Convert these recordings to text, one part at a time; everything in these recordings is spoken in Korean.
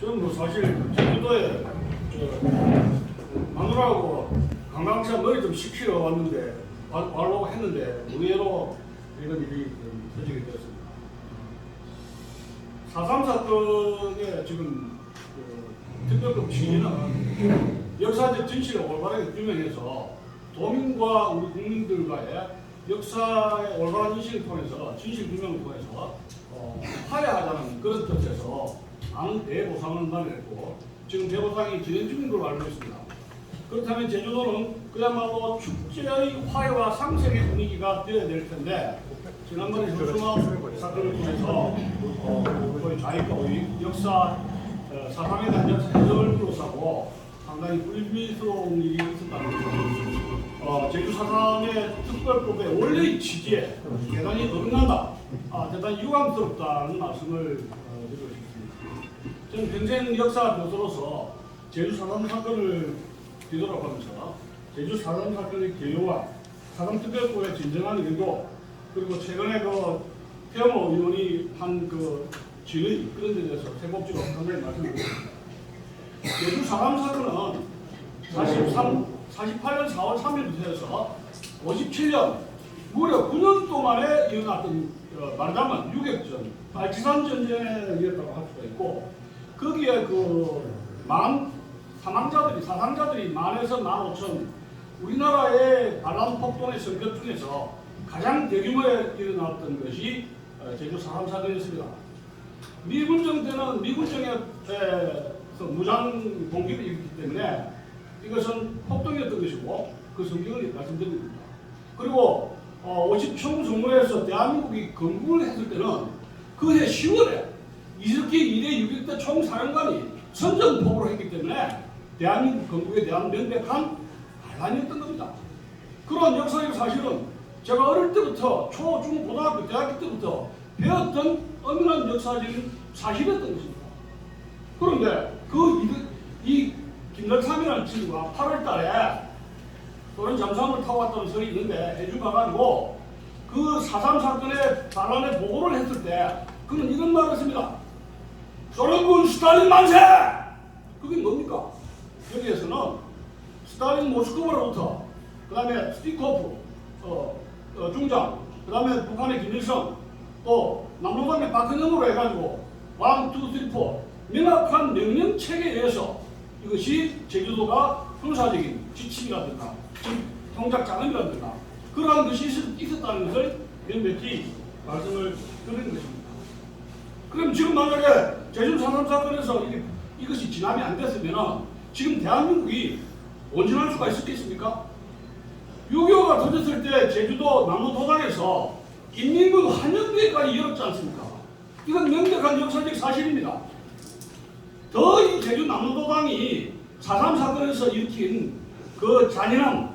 저는 뭐 사실 제주도에 마누라하고 관광차 머리 좀 식히러 왔는데 와려고 했는데 의외로 이런 일이 터지게 되었습니다. 4.3 사건의 지금 특별법 취지는 역사적 진실을 올바르게 규명해서 도민과 우리 국민들과의 역사의 올바른 인식을 통해서 진실 규명을 통해서 화해하자는 그런 뜻에서 안 대보상을 마련했고 지금 대보상이 진행 중인 걸로 알고 있습니다. 그렇다면 제주도는 그야말로 축제의 화해와 상생의 분위기가 되어야 될 텐데 지난번에 현수막 사건을 통해서 거의 좌익과 우익 역사 사상에 대한 역사 해석을 둘러싸고 상당히 불미스러운 일이 있었다는 거죠. 제주 4.3의 특별법의 원래의 취지에 대단히 어긋난다, 대단히 유감스럽다는 말씀을 드리고 싶습니다. 저는 평생 역사 교수로서 제주 4.3 사건을 뒤돌아보면서 제주 4.3 사건의 개요와 4.3 특별법의 진정한 의도 그리고 최근에 태영호 의원이 한 진의 그런 데 대해서 세곡지로 상당히 말씀드리겠습니다. 제주 4.3 사건은 48년 4월 3일부터 해서 57년 무려 9년 동안에 일어났던 말하자면 유격전, 발치산 전쟁에 이었다고 할 수가 있고 거기에 사상자들이 10,000에서 15,000 우리나라의 반란 폭동의 성격 중에서 가장 대규모에 일어났던 것이 제주 4.3 사건이었습니다. 미군정 때는 미군정에서 무장 공격이 있기 때문에 이것은 폭동이었던 것이고 그 성격을 말씀드립니다. 그리고 50총 정부에서 대한민국이 건국을 했을 때는 그해 10월에 이석기 2대 유격대 총사령관이 선전포고를 했기 때문에 대한민국 건국에 대한 명백한 반란이었던 겁니다. 그런 역사적 사실은 제가 어릴 때부터 초, 중, 고등학교, 대학교 때부터 배웠던 엄연한 역사적인 사실이었던 것입니다. 그런데 이 김덕삼이라는 친구가 8월 달에 소련 잠수함을 타고 왔다는 설이 있는데 해주 가가지고 그 4.3 사건의 반란에 보고를 했을 때 그는 이런 말을 했습니다. 소련군 스탈린 만세! 그게 뭡니까? 여기에서는 스탈린 모스크바로부터 그 다음에 스티코프 중장, 그 다음에 북한의 김일성, 또 남로당의 박근영으로 해가지고 1, 2, 3, 4 명확한 명령책에 의해서 이것이 제주도가 군사적인 지침이라든가 동작 자금이라든가 그러한 것이 있었다는 것을 명백히 말씀을 드리는 것입니다. 그럼 지금 만약에 제주 4.3 사건에서 이것이 진압이 안 됐으면 지금 대한민국이 온전할 수가 있었겠습니까? 6.25가 터졌을 때 제주도 남로도당에서 인민군 환영회까지 열었지 않습니까? 이건 명백한 역사적 사실입니다. 더 이 제주 남로도당이 4.3 사건에서 일으킨 그 잔인한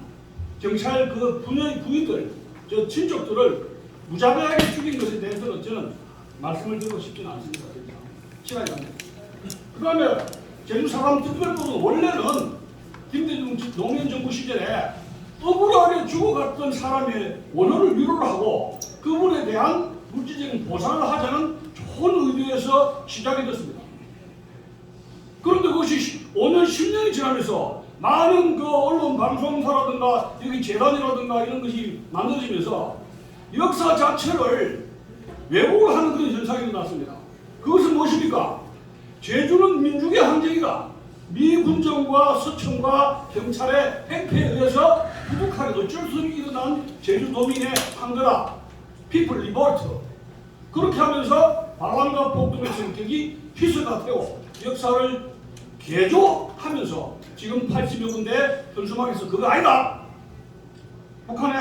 경찰 부인들, 친족들을 무자비하게 죽인 것에 대해서는 저는 말씀을 드리고 싶지는 않습니다. 시간이 안 됩니다. 그 다음에 제주 4.3 특별법은 원래는 김대중 노무현 정부 시절에 억울하게 죽어갔던 사람의 원혼을 위로를 하고 그분에 대한 물질적인 보상을 하자는 좋은 의도에서 시작이 됐습니다. 그런데 그것이 5년, 10년이 지나면서 많은 언론 방송사라든가 여기 재단이라든가 이런 것이 만들어지면서 역사 자체를 왜곡을 하는 그런 현상이 일어났습니다. 그것은 무엇입니까? 제주는 민족의 항쟁이다. 미군정과 서청과 경찰의 행패에 의해서 부득하게 어쩔 수 없이 일어난 제주도민의 항거다. 피플 리볼트. 그렇게 하면서 반란과 폭동의 성격이 희석가 되고 역사를 개조하면서 지금 80여 군데 현수막에서 그거 아니다. 북한에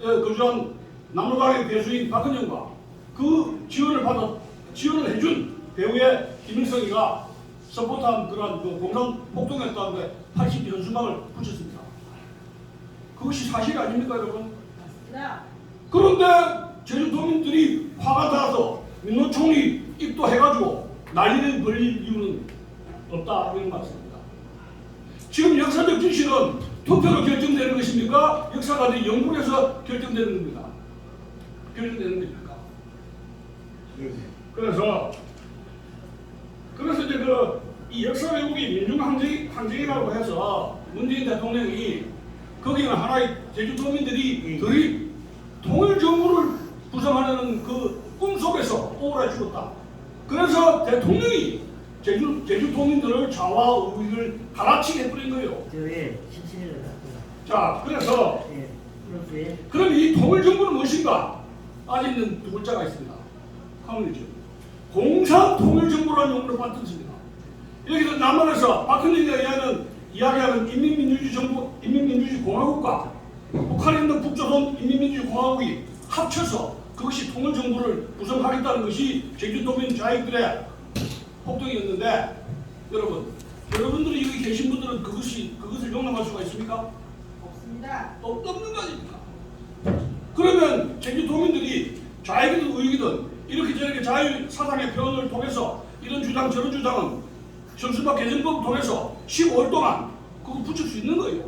거주한 남로당의 배수인 박근영과 그 지원을 해준 배우의 김일성이가 서포트한 그러한 공산 폭동했다는 80 현수막을 붙였습니다. 그것이 사실이 아닙니까, 여러분? 네. 그런데 제주도민들이 화가 나서 민노총리 입도해가지고 난리를 벌일 이유는 없다 이런 말씀입니다. 지금 역사적 진실은 투표로 결정되는 것입니까? 역사가들이 연구를 해서 결정되는 겁니다. 결정되는 겁니까? 그래서 이제 이 역사 왜곡이 민중항쟁이라고 해서 문재인 대통령이 거기는 하나의 제주도민들이 덜이 통일정부를 구성하려는 그 꿈속에서 오그라 죽었다. 그래서 대통령이 제주도민들을 좌와 우익을 갈아치게 해버린 거예요. 저의 17일을 자, 그래서 그렇게 그럼 이 통일정부는 무엇인가? 아직은 두 글자가 있습니다. 통일정. 공산통일정부라는 용어를 받듭니다. 여기서 남한에서 박근혜가 이야기하는 인민민주주의정부, 인민민주주의공화국과 북한에 있는 북조선 인민민주주의공화국이 합쳐서 그것이 통일정부를 구성하겠다는 것이 제주도민 좌익들의 폭동이었는데 여러분들이 여기 계신 분들은 그것을 용납할 수가 있습니까? 없습니다. 없는 거 아닙니까? 그러면 제주도민들이 좌익이든 우익이든 이렇게 저렇게 자유 사상의 표현을 통해서 이런 주장 저런 주장은 현수막 개정법을 통해서 15일 동안 그거 붙일 수 있는 거예요.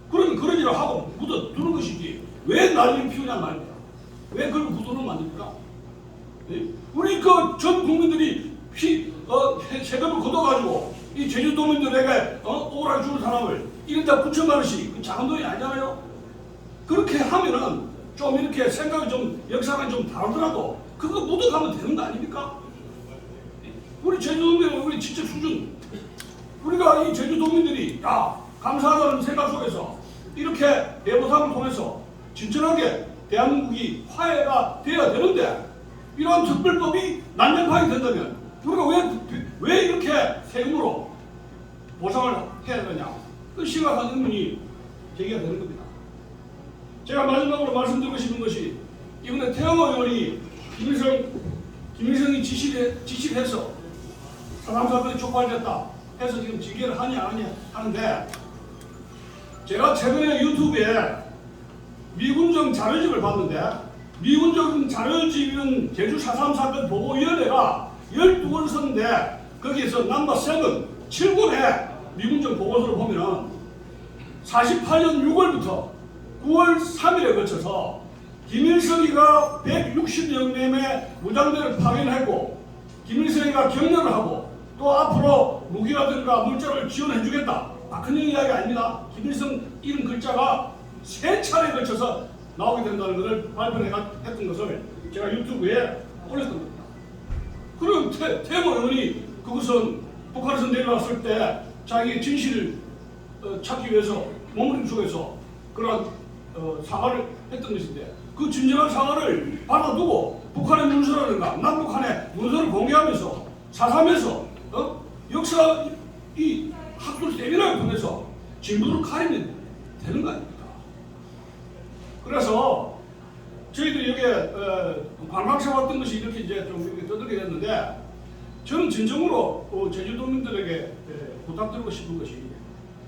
그러면 그런 일을 하고 묻어두는 것이지 왜 난리를 피우냐 말입니다. 왜 그걸 묻어놓으면 안 됩니까? 네? 우리 그 전 국민들이 세금을 걷어가지고 이 제주도민들에게 오라 주는 사람을 이런다 9천만 원씩 작은 돈이 아니잖아요. 그렇게 하면은 좀 이렇게 생각이 좀 역사가 좀 다르더라도 그거 묻어가면 되는 거 아닙니까? 우리 제주도민들 우리 지적 수준 우리가 이 제주도민들이 감사하다는 생각 속에서 이렇게 대보상을 통해서 진천하게 대한민국이 화해가 돼야 되는데 이러한 특별법이 난장판이 된다면 우리가 왜 이렇게 세금으로 보상을 해야 되냐 그 심각한 의문이 제기가 되는 겁니다. 제가 마지막으로 말씀드리고 싶은 것이 이번에 태영호 의원이 김일성이 지시해서 사람 사건이 촉발됐다 해서 지금 징계를 하냐 안 하냐 하는데 제가 최근에 유튜브에 미군정 자료집을 봤는데 미군정 자료집은 제주 4.3 사건 보고위원회가 12권 썼는데 거기에서 넘버 7, 7권의 미군정 보고서를 보면 48년 6월부터 9월 3일에 거쳐서 김일성이가 160여 명의 무장대를 파견했고 김일성이가 격려를 하고 또 앞으로 무기라든가 물자를 지원해주겠다. 박근혜 이야기 아닙니다. 김일성 이런 글자가 3차례에 걸쳐서 나오게 된다는 것을 발표했던 것을 제가 유튜브에 올렸던 겁니다. 그럼 태모 의원이 그것은 북한에서 내려왔을 때 자기의 진실을 찾기 위해서 몸부림 속에서 그런 사과를 했던 것인데 그 진정한 사과를 받아두고 북한의 문서라든가 남북한의 문서를 공개하면서 4.3에서 역사 이 학술 세미나를 통해서 진부를 가리면 되는 거 아닙니까? 그래서 저희들이 여기에 관광차 왔던 것이 이렇게 이제 좀 이렇게 떠들게 됐는데 저는 진정으로 제주도민들에게 부탁드리고 싶은 것이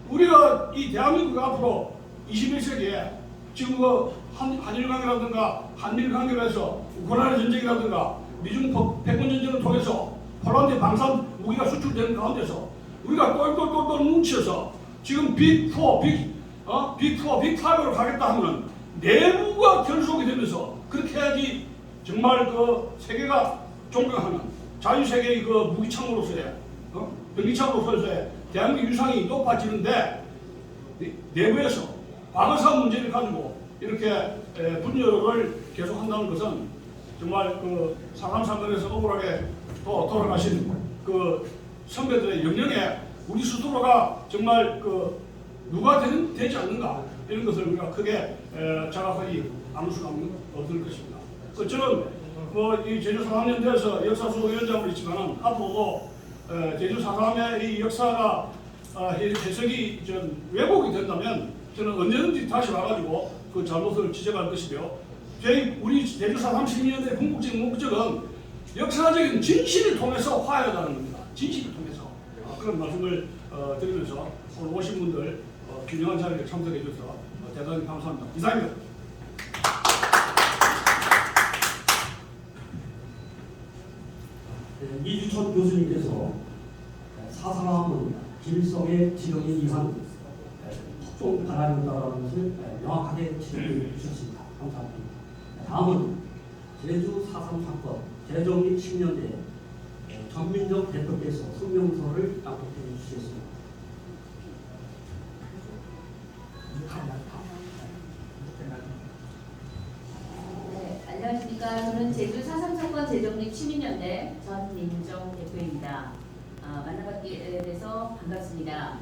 우리가 이 대한민국 앞으로 21세기에 지금 한일관계라든가 한미관계에서 우크라이나 전쟁이라든가 미중 패권 전쟁을 통해서 폴란드 방산 무기가 수출되는 가운데서 우리가 똘똘똘똘 뭉쳐서 지금 빅4, 빅5로 가겠다 하면 내부가 결속이 되면서 그렇게 해야지 정말 그 세계가 존경하는 자유세계의 그 무기창으로서의 병기창으로서의 대한민국 유상이 높아지는데 내부에서 과거사 문제를 가지고 이렇게 분열을 계속한다는 것은 정말 그 4.3 사건에서 억울하게 또 돌아가신 그 선배들의 영령에 우리 스스로가 정말 그 누가 되지 않는가 이런 것을 우리가 크게 자각하기 아무 수가 없을 것입니다. 저는 이 제주 4.3연대에서 역사수호위원장을 있지만 앞으로도 제주 4.3의 이 역사가 해석이 왜곡이 된다면 저는 언제든지 다시 와가지고 그 잘못을 지적할 것이며 우리 제주 4.3 시민연대의 궁극적인 목적은 역사적인 진실을 통해서 화해하다는 겁니다. 진실을 통해서 그런 말씀을 드리면서 오늘 오신 분들 균형한 자리에 참석해 주셔서 대단히 감사합니다. 이상입니다. 이주천 교수님께서 4.3은 김일성의 지령인 이상 폭동 반환이었다는 것을 명확하게 지적해 주셨습니다. 감사합니다. 다음은 제주 4.3 사건 재정립 10년대 전민정 대표께서 성명서를 낭독해 주시겠습니다. 네, 안녕하십니까. 저는 제주 4.3 사건 재정립 시민연대 전민정 대표입니다. 만나뵙게 돼서 반갑습니다.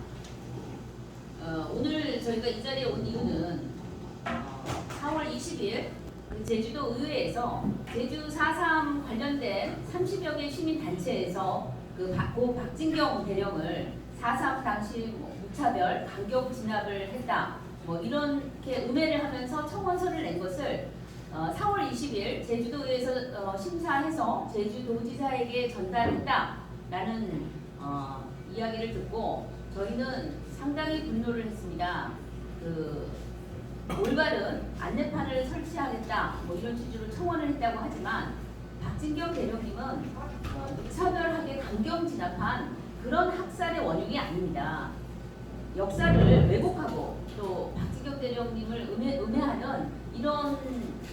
오늘 저희가 이 자리에 온 이유는 4월 20일 제주도 의회에서 제주 4.3 관련된 30여 개 시민단체에서 고 박진경 대령을 4.3 당시 무차별 강경 진압을 했다. 이렇게 음해를 하면서 청원서를 낸 것을 4월 20일 제주도의회에서 심사해서 제주도지사에게 전달했다라는 이야기를 듣고 저희는 상당히 분노를 했습니다. 올바른 안내판을 설치하겠다 이런 취지로 청원을 했다고 하지만 박진경 대령님은 무차별하게 강경 진압한 그런 학살의 원흉이 아닙니다. 역사를 왜곡하고 또 박진경 대령님을 음해하는 이런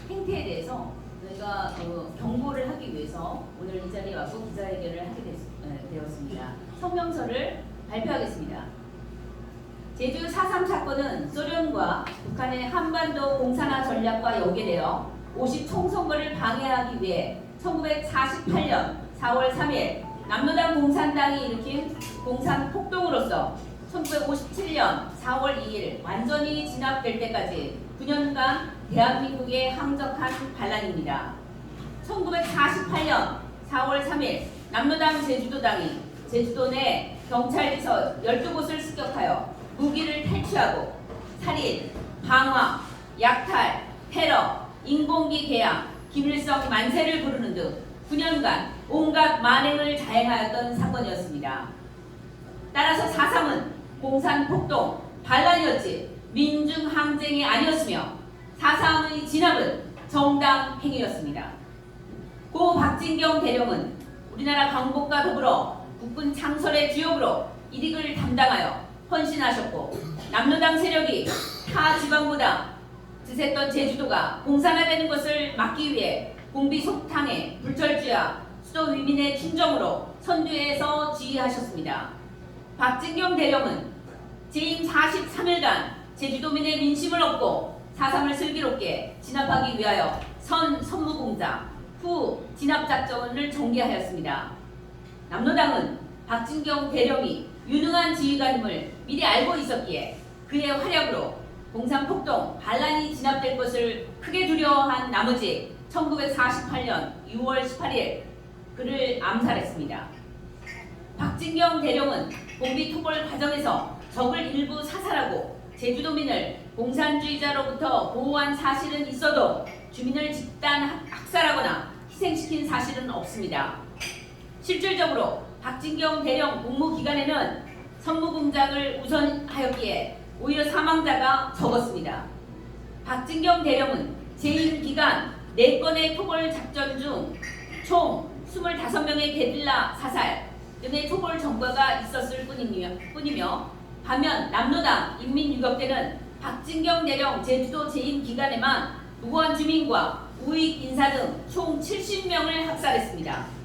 행태에 대해서 저희가 경고를 하기 위해서 오늘 이 자리에 와서 기자회견을 하게 되었습니다. 성명서를 발표하겠습니다. 제주 4.3 사건은 소련과 북한의 한반도 공산화 전략과 연계되어 50 총선거를 방해하기 위해 1948년 4월 3일 남로당 공산당이 일으킨 공산폭동으로서 1957년 4월 2일 완전히 진압될 때까지 9년간 대한민국에 항적한 반란입니다. 1948년 4월 3일 남로당 제주도당이 제주도 내 경찰서 12곳을 습격하여 무기를 탈취하고 살인, 방화, 약탈, 테러, 인공기 개양, 김일성 만세를 부르는 등 9년간 온갖 만행을 자행하였던 사건이었습니다. 따라서 4.3은 공산폭동, 반란이었지 민중항쟁이 아니었으며 4.3의 진압은 정당 행위였습니다. 고 박진경 대령은 우리나라 광복과 더불어 국군 창설의 주역으로 일익을 담당하여 헌신하셨고 남로당 세력이 타 지방보다 드셌던 제주도가 공산화되는 것을 막기 위해 공비 속탕에 불철주야 수도 위민의 충정으로 선두에서 지휘하셨습니다. 박진경 대령은 재임 43일간 제주도민의 민심을 얻고 4.3을 슬기롭게 진압하기 위하여 선무공작 후 진압작전을 전개하였습니다. 남로당은 박진경 대령이 유능한 지휘관임을 미리 알고 있었기에 그의 활약으로 공산폭동 반란이 진압될 것을 크게 두려워한 나머지 1948년 6월 18일 그를 암살했습니다. 박진경 대령은 공비토벌 과정에서 적을 일부 사살하고 제주도민을 공산주의자로부터 보호한 사실은 있어도 주민을 집단 학살하거나 희생시킨 사실은 없습니다. 실질적으로 박진경 대령 복무 기간에는 선무공작을 우선하였기에 오히려 사망자가 적었습니다. 박진경 대령은 재임 기간 4건의 토벌 작전 중 총 25명의 게릴라 사살 등의 토벌 전과가 있었을 뿐이며 반면 남로당 인민유격대는 박진경 대령 제주도 재임 기간에만 무고한 주민과 우익 인사 등 총 70명을 학살했습니다.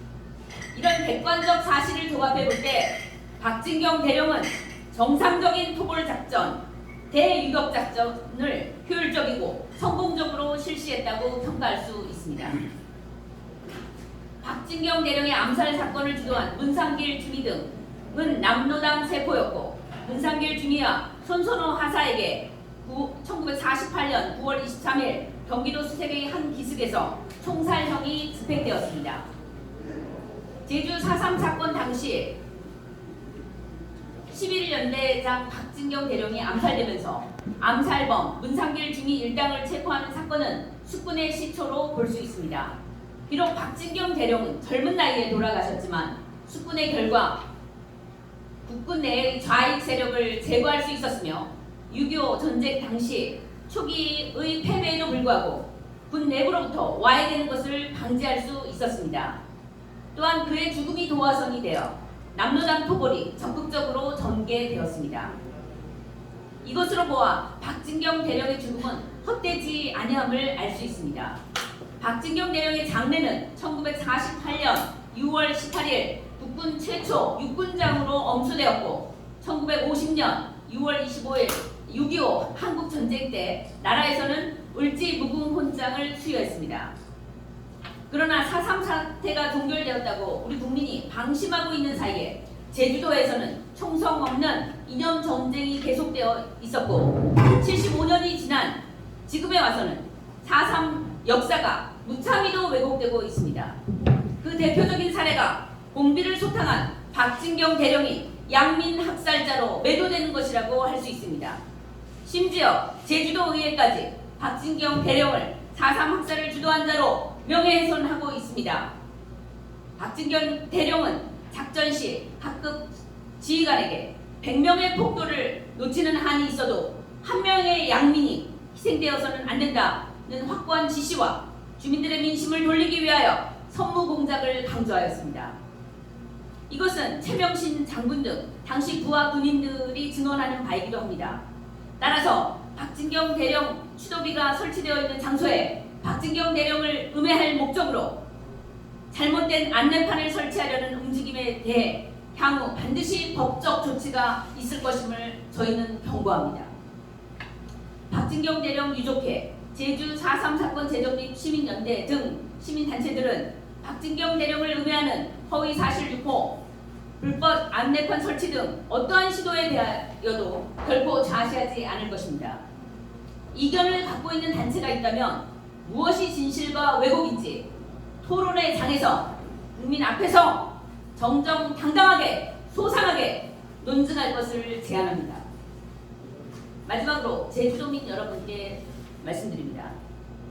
이런 객관적 사실을 종합해볼 때 박진경 대령은 정상적인 토벌 작전, 대유격 작전을 효율적이고 성공적으로 실시했다고 평가할 수 있습니다. 박진경 대령의 암살 사건을 주도한 문상길 주미 등은 남로당 세포였고 문상길 주미와 손선호 하사에게 1948년 9월 23일 경기도 수색의 한 기슭에서 총살형이 집행되었습니다. 제주 4.3 사건 당시 11연대장 박진경 대령이 암살되면서 암살범 문상길 주미 일당을 체포하는 사건은 수군의 시초로 볼 수 있습니다. 비록 박진경 대령은 젊은 나이에 돌아가셨지만 수군의 결과 국군 내의 좌익 세력을 제거할 수 있었으며 6.25 전쟁 당시 초기의 패배에도 불구하고 군 내부로부터 와해되는 것을 방지할 수 있었습니다. 또한 그의 죽음이 도화선이 되어 남로당 토벌이 적극적으로 전개되었습니다. 이것으로 보아 박진경 대령의 죽음은 헛되지 아니함을 알 수 있습니다. 박진경 대령의 장례는 1948년 6월 18일 육군 최초 육군장으로 엄수되었고 1950년 6월 25일 6.25 한국전쟁 때 나라에서는 을지무궁훈장을 수여했습니다. 그러나 4.3 사태가 종결되었다고 우리 국민이 방심하고 있는 사이에 제주도에서는 총성 없는 이념 전쟁이 계속되어 있었고 75년이 지난 지금에 와서는 4.3 역사가 무참히도 왜곡되고 있습니다. 그 대표적인 사례가 공비를 소탕한 박진경 대령이 양민 학살자로 매도되는 것이라고 할 수 있습니다. 심지어 제주도의회까지 박진경 대령을 4.3 학살을 주도한 자로 명예훼손하고 있습니다. 박진경 대령은 작전 시 각급 지휘관에게 100명의 폭도를 놓치는 한이 있어도 한 명의 양민이 희생되어서는 안 된다는 확고한 지시와 주민들의 민심을 돌리기 위하여 선무 공작을 강조하였습니다. 이것은 최명신 장군 등 당시 부하 군인들이 증언하는 바이기도 합니다. 따라서 박진경 대령 추도비가 설치되어 있는 장소에 박진경 대령을 음해할 목적으로 잘못된 안내판을 설치하려는 움직임에 대해 향후 반드시 법적 조치가 있을 것임을 저희는 경고합니다. 박진경 대령 유족회, 제주 4.3 사건 재정립 시민연대 등 시민단체들은 박진경 대령을 음해하는 허위 사실 유포, 불법 안내판 설치 등 어떠한 시도에 대하여도 결코 좌시하지 않을 것입니다. 이견을 갖고 있는 단체가 있다면 무엇이 진실과 왜곡인지 토론의 장에서 국민 앞에서 정정당당하게 소상하게 논증할 것을 제안합니다. 마지막으로 제주도민 여러분께 말씀드립니다.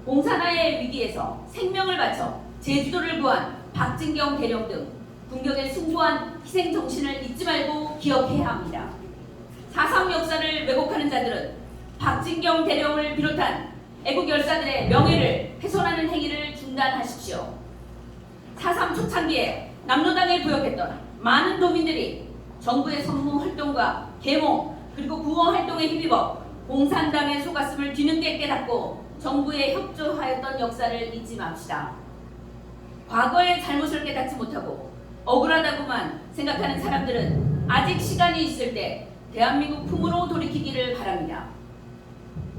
공산화의 위기에서 생명을 바쳐 제주도를 구한 박진경 대령 등 군경의 숭고한 희생 정신을 잊지 말고 기억해야 합니다. 4.3 역사를 왜곡하는 자들은 박진경 대령을 비롯한 애국 열사들의 명예를 훼손하는 행위를 중단하십시오. 4.3 초창기에 남로당에 부역했던 많은 도민들이 정부의 선무 활동과 계몽 그리고 구호 활동에 힘입어 공산당에 속았음을 뒤늦게 깨닫고 정부에 협조하였던 역사를 잊지 맙시다. 과거의 잘못을 깨닫지 못하고 억울하다고만 생각하는 사람들은 아직 시간이 있을 때 대한민국 품으로 돌이키기를 바랍니다.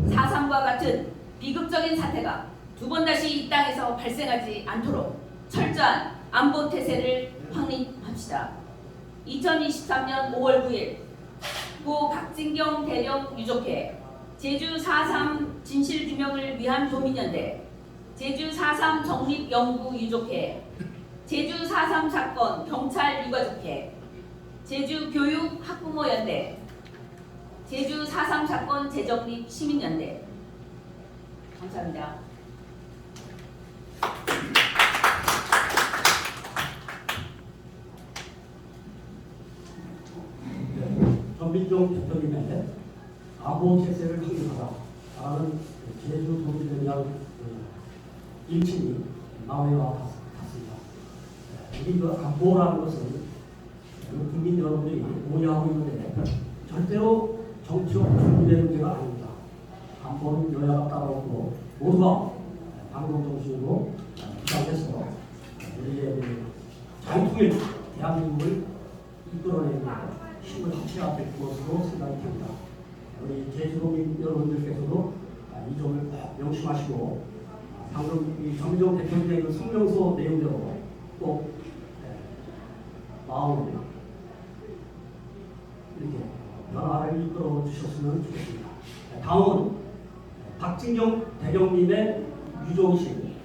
4.3과 같은 비극적인 사태가 두 번 다시 이 땅에서 발생하지 않도록 철저한 안보 태세를 확립합시다. 2023년 5월 9일 고 박진경 대령 유족회, 제주 4.3 진실규명을 위한 도민연대, 제주 4.3 정립연구유족회, 제주 4.3 사건 경찰 유가족회, 제주 교육 학부모연대, 제주 4.3 사건 재정립 시민연대. 감사합니다. 전민종 대표님의 안보 체제를 확립하라라는 제주 도민에 대한 일침이 마음에 닿습니다. 우리 그 안보라는 것은 국민 여러분들이 오해하고 있는데 절대로 정치적 준비된 문제가 아닙니다. 안보는 여야가 따라오고 모두가 방송 정신으로 주장해서 우리의 자유통일 대한민국을 이끌어내는 힘을 합쳐야 될 것으로 생각이 됩니다. 우리 제주도민 여러분들께서도 이 점을 꼭 명심하시고 방금 이 정정 대표님의 그 성명서 내용대로 꼭 마음으로 이렇게 변화를 이끌어 주셨으면 좋겠습니다. 다음은 박진경 대령님의 유족이신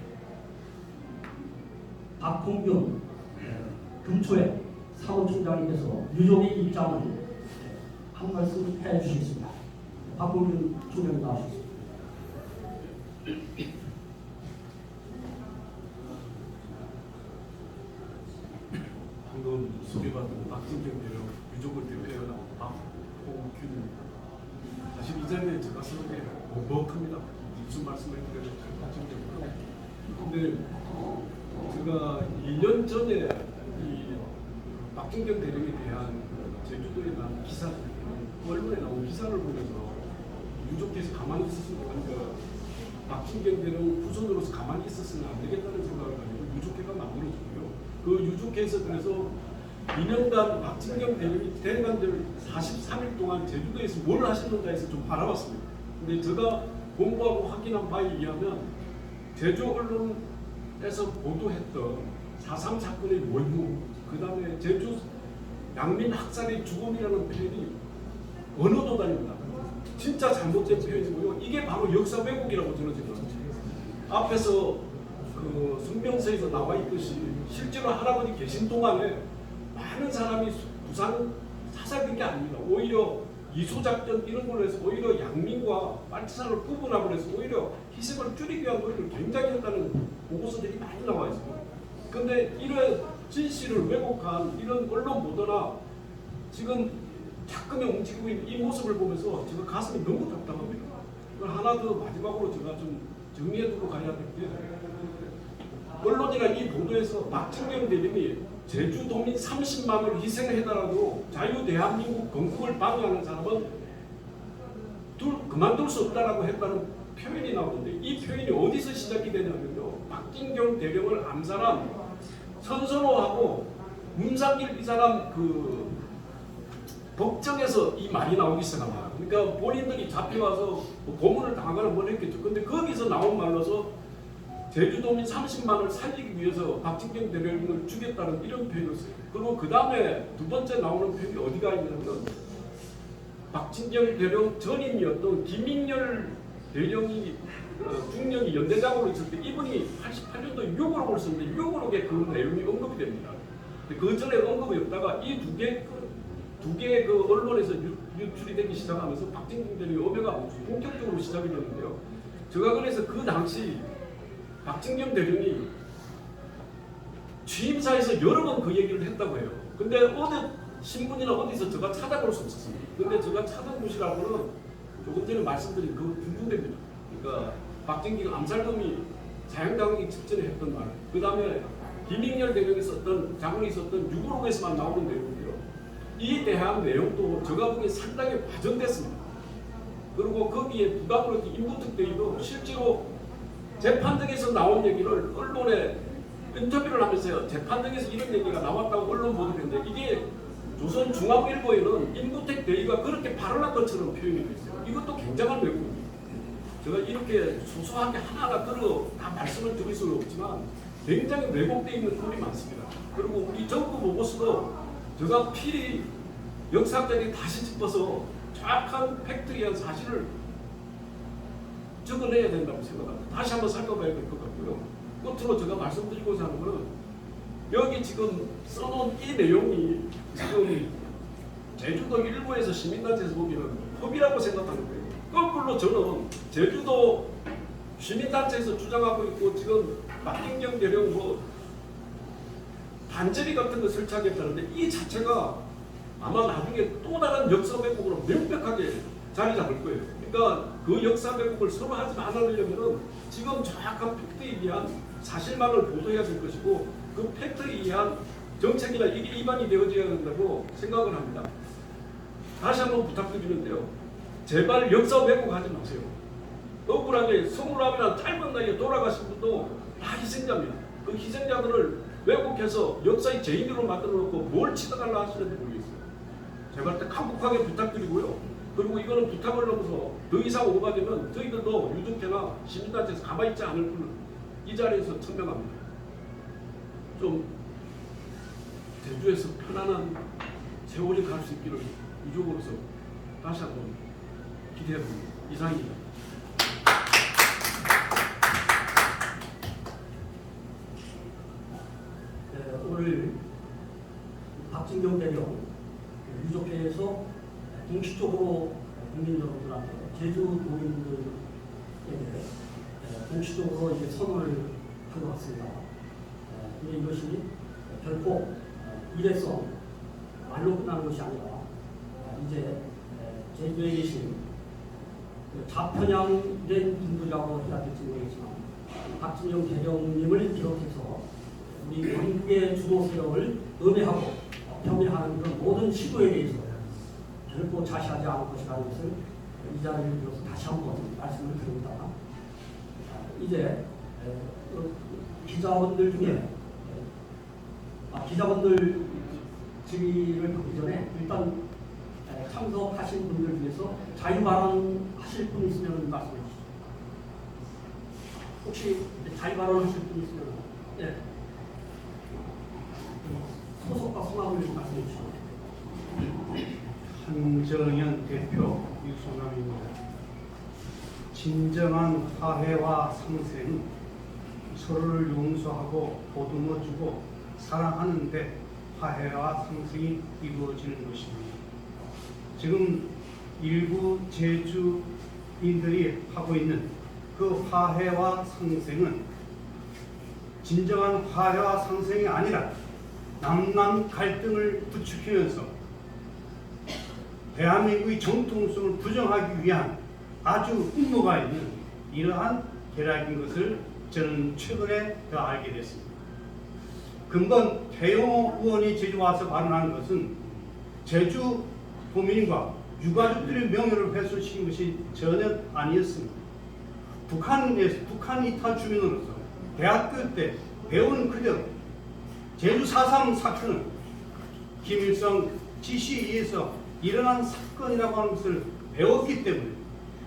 박홍균 금초회 사무총장님께서 유족의 입장을 한 말씀 해주시겠습니다. 박홍균 총장님 나오셨습니다. 방금 소개받은 박진경 대령 유족을 대표해 나온 박홍균입니다. 사실 이 자리에 제가 서는 게 먹먹합니다. 무슨 말씀을 드려도 잘 근데 제가 1년 전에 이 박진경 대령에 대한 제주도에 나온 기사, 언론에 나온 기사를 보면서 유족께서 가만히 있었으면 그러니까 박진경 대령 후손으로서 가만히 있었으면 안 되겠다는 생각을 가지고 유족회가 만들어졌고요. 그 유족회에서 그래서 2년간 박진경 대령관들 43일 동안 제주도에서 뭘 하셨는가 해서 좀 알아봤습니다. 근데 제가 공부하고 확인한 바에 의하면 제주 언론에서 보도했던 4.3 사건의 원흉, 그 다음에 제주 양민 학살의 죽음이라는 표현이 어느 도단입니다. 진짜 잘못된 표현이고요. 이게 바로 역사 왜곡이라고 저는 생각합니다. 앞에서 그 성명서에서 나와 있듯이 실제로 할아버지 계신 동안에 많은 사람이 부상 사살된 게 아닙니다. 오히려 이소작전 이런 걸로 해서 오히려 양민과 빨치산을 구분하고 해서 오히려 희생을 줄이기 위한 노력을 굉장히 했다는 보고서들이 많이 나와 있습니다. 그런데 이런 진실을 왜곡한 이런 언론 보도나 지금 자꾸만 움직이고 있는 이 모습을 보면서 제가 가슴이 너무 답답합니다. 하나 더 마지막으로 제가 좀 정리해두고 가야 될 게, 언론이나 이 보도에서 박진경 대령이 제주도민 30만을 희생해달라고 자유대한민국 건국을 방해하는 사람은 그만둘 수 없다라고 했다는 표현이 나오는데, 이 표현이 어디서 시작이 되냐면요, 박진경 대령을 암살한 선선호하고 문상길 이 사람 그 법정에서 이 말이 나오기 시작합니다. 그러니까 본인들이 잡혀와서 뭐 고문을 당하거나 뭘 했겠죠. 근데 거기서 나온 말로서 제주도민 30만을 살리기 위해서 박진경 대령을 죽였다는 이런 표현을 써요. 그리고 그 다음에 두 번째 나오는 표현이 어디가 있냐면, 박진경 대령 전임이었던 김인열 대령이 중령이 연대장으로 있을 때 이분이 88년도 6월록을 썼는데 6월록에 그 내용이 언급이 됩니다. 그 전에 언급이 없다가 이 두 개의 그 언론에서 유출이 되기 시작하면서 박진경 대령의 업여가 본격적으로 시작이 됐는데요. 제가 그래서 그 당시 박진경 대령이 취임사에서 여러 번 그 얘기를 했다고 해요. 근데 어느 신문이나 어디서 제가 찾아볼 수 없었습니다. 근데 제가 찾은 곳이라고는 조금 전에 말씀드린 그 분분됩니다. 그러니까 박진경 암살범이 사형당하기 직전에 했던 말, 그 다음에 김인열 대령이 썼던 자문이 썼던 6월록에서만 나오는 내용이고요. 이에 대한 내용도 제가 보기에 상당히 과정됐습니다. 그리고 거기에 부담으로 인부특대위도 실제로 재판등에서 나온 얘기를 언론에 인터뷰를 하면서요, 재판등에서 이런 얘기가 나왔다고 언론 보도했는데, 이게 조선중앙일보에는 인부택 대위가 그렇게 발언한 것처럼 표현이 되어 있어요. 이것도 굉장한 왜곡입니다. 제가 이렇게 소소하게 하나하나 다 말씀을 드릴 수는 없지만 굉장히 왜곡되어 있는 글이 많습니다. 그리고 우리 정부 보고서도 제가 필히 역사학자들이 다시 짚어서 정확한 팩트에 의한 사실을 적어내야 된다고 생각합니다. 다시 한번 살펴봐야 될 것 같고요. 끝으로 제가 말씀드리고자 하는 것은, 여기 지금 써놓은 이 내용이 지금 제주도 일부에서 시민단체에서 보기에는 협의라고 생각하는 거예요. 거꾸로 저는 제주도 시민단체에서 주장하고 있고 지금 박진경 대령 반제리 같은 거 설치하겠다는데, 이 자체가 아마 나중에 또 다른 역사 왜곡으로 명백하게 자리 잡을 거예요. 그러니까 그 역사 왜곡을 서로 하지 않으려면 지금 정확한 팩트에 의한 사실만을 보도해야 될 것이고, 그 팩트에 의한 정책이나 이게 입안이 되어져야 된다고 생각을 합니다. 다시 한번 부탁드리는데요, 제발 역사 왜곡하지 마세요. 억울하게 29이나 짧은 나이에 돌아가신 분도 다 희생자입니다. 그 희생자들을 왜곡해서 역사의 죄인으로 만들어 놓고 뭘 치닫달라 하시는지 모르겠어요. 제발 간곡하게 부탁드리고요. 그리고 이거는 부탁을 넘어서 더 이상 오가되면 저희들도 유족회나 시민단체에서 가만히 있지 않을 뿐 이 자리에서 천명합니다. 좀 제주에서 편안한 세월이 갈 수 있기를 유족으로서 다시 한번 기대해봅니다. 이상입니다. 오늘 박진경 대령 유족회에서 공식적으로 국민 여러분들한테 제주 도민들에게 공식적으로 이제 선언을 한 것 같습니다. 근데 이것이 결코 일회성 말로 끝나는 것이 아니라 이제 제주에 계신 자편양된 분들이라고 해야 될지 모르겠지만 박진경 대령님을 비롯해서 우리 영국의 주도 세력을 음해하고 폄훼하는 그런 모든 시도에 대해서 결코 자시하지 않을 것이라는 것을 이 자리를 빌어서 다시 한번 말씀을 드립니다. 이제 기자분들 중에 기자분들 질의를 하기 전에 일단 참석하신 분들 중에서 자유 발언하실 분 있으면 말씀해 주시죠. 혹시 자유 발언하실 분 있으면 예. 소속과 성함을 말씀해 주시죠. 한정현 대표 유소남입니다. 진정한 화해와 상생은 서로를 용서하고 보듬어주고 사랑하는데 화해와 상생이 이루어지는 것입니다. 지금 일부 제주인들이 하고 있는 그 화해와 상생은 진정한 화해와 상생이 아니라 남남 갈등을 부추기면서 대한민국의 정통성을 부정하기 위한 아주 음모가 있는 이러한 계략인 것을 저는 최근에 더 알게 됐습니다. 근본 태영호 의원이 제주 와서 발언한 것은 제주 도민과 유가족들의 명예를 훼손시킨 것이 전혀 아니었습니다. 북한 이탈 주민으로서 대학교 때 배우는 그대로 제주 4.3 사건은 김일성 지시에 의해서 일어난 사건이라고 하는 것을 배웠기 때문에,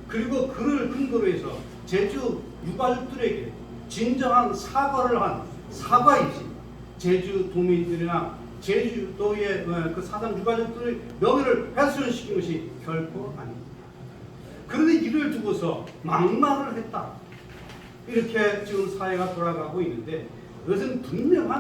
그리고 그를 근거로 해서 제주 유가족들에게 진정한 사과를 한 사과이지 제주 도민들이나 제주도의 그 4.3 유가족들의 명예를 훼손시킨 것이 결코 아닙니다. 그런데 이를 두고서 막말을 했다, 이렇게 지금 사회가 돌아가고 있는데, 이것은 분명한